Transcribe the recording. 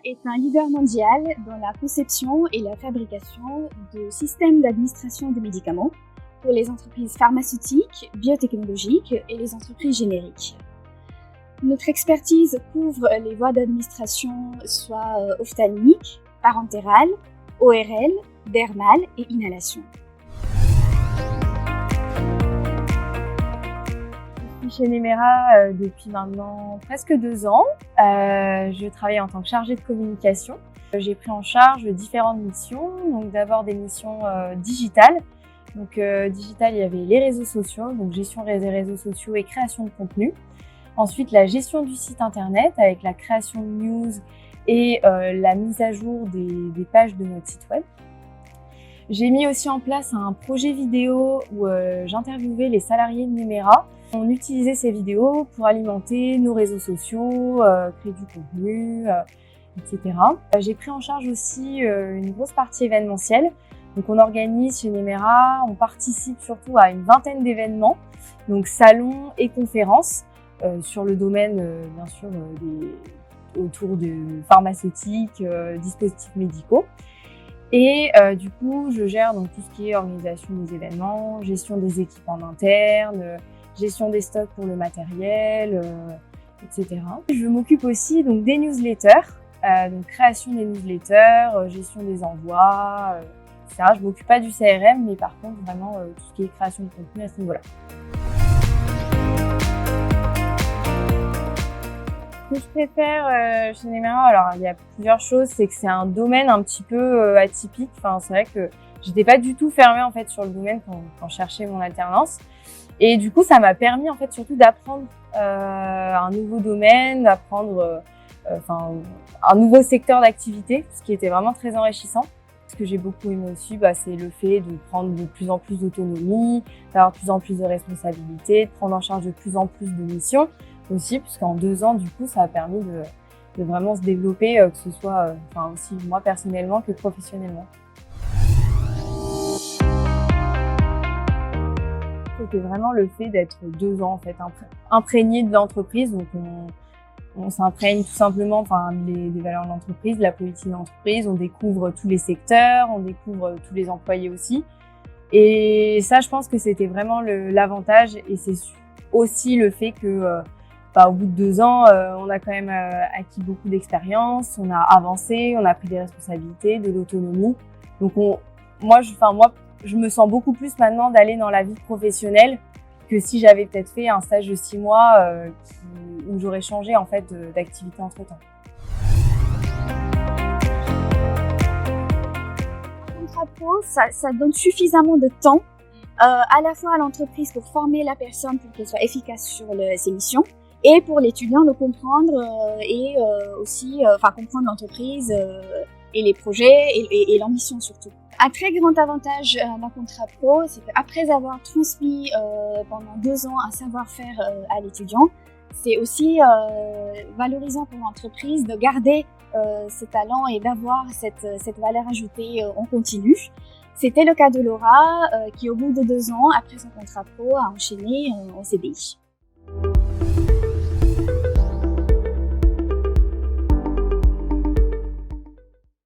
est un leader mondial dans la conception et la fabrication de systèmes d'administration des médicaments pour les entreprises pharmaceutiques, biotechnologiques et les entreprises génériques. Notre expertise couvre les voies d'administration soit ophtalmiques, parentérales, ORL, dermales et inhalation. Je suis chez Nemera depuis maintenant presque 2 ans. Je travaille en tant que chargée de communication. J'ai pris en charge différentes missions. Donc d'abord des missions digitales. Donc digital, il y avait les réseaux sociaux, donc gestion des réseaux sociaux et création de contenu. Ensuite, la gestion du site internet avec la création de news et la mise à jour des pages de notre site web. J'ai mis aussi en place un projet vidéo où j'interviewais les salariés de Nemera. On utilisait ces vidéos pour alimenter nos réseaux sociaux, créer du contenu, etc. J'ai pris en charge aussi une grosse partie événementielle. Donc on organise chez Nemera, on participe surtout à une vingtaine d'événements, donc salons et conférences sur le domaine bien sûr autour de pharmaceutiques, dispositifs médicaux. Et du coup, je gère donc tout ce qui est organisation des événements, gestion des équipes en interne, gestion des stocks pour le matériel, etc. Je m'occupe aussi donc des newsletters, donc création des newsletters, gestion des envois, etc. Je m'occupe pas du CRM, mais par contre vraiment tout ce qui est création de contenu à ce niveau-là. Ce que je préfère chez Nemera, alors il y a plusieurs choses, c'est que c'est un domaine un petit peu atypique. Enfin, c'est vrai que j'étais pas du tout fermée en fait sur le domaine quand je cherchais mon alternance. Et du coup, ça m'a permis en fait surtout d'apprendre un nouveau domaine, d'apprendre un nouveau secteur d'activité, ce qui était vraiment très enrichissant. Ce que j'ai beaucoup aimé aussi, c'est le fait de prendre de plus en plus d'autonomie, d'avoir de plus en plus de responsabilités, de prendre en charge de plus en plus de missions aussi, puisqu'en 2 ans, du coup, ça a permis de vraiment se développer, que ce soit aussi moi personnellement que professionnellement. C'était vraiment le fait d'être 2 ans en fait imprégné de l'entreprise, donc on s'imprègne tout simplement des valeurs de l'entreprise, de la politique de l'entreprise, on découvre tous les secteurs, on découvre tous les employés aussi. Et ça, je pense que c'était vraiment l'avantage, et c'est aussi le fait que au bout de 2 ans, on a quand même acquis beaucoup d'expérience, on a avancé, on a pris des responsabilités, de l'autonomie. Donc moi, je me sens beaucoup plus maintenant d'aller dans la vie professionnelle que si j'avais peut-être fait un stage de 6 mois où j'aurais changé en fait d'activité entre-temps. Un contrat pro, ça donne suffisamment de temps à la fois à l'entreprise pour former la personne pour qu'elle soit efficace sur ses missions, et pour l'étudiant de comprendre comprendre l'entreprise et les projets et l'ambition surtout. Un très grand avantage d'un contrat pro, c'est qu'après avoir transmis pendant 2 ans un savoir-faire à l'étudiant, c'est aussi valorisant pour l'entreprise de garder ses talents et d'avoir cette valeur ajoutée en continu. C'était le cas de Laura qui, au bout de 2 ans, après son contrat pro, a enchaîné en CDI.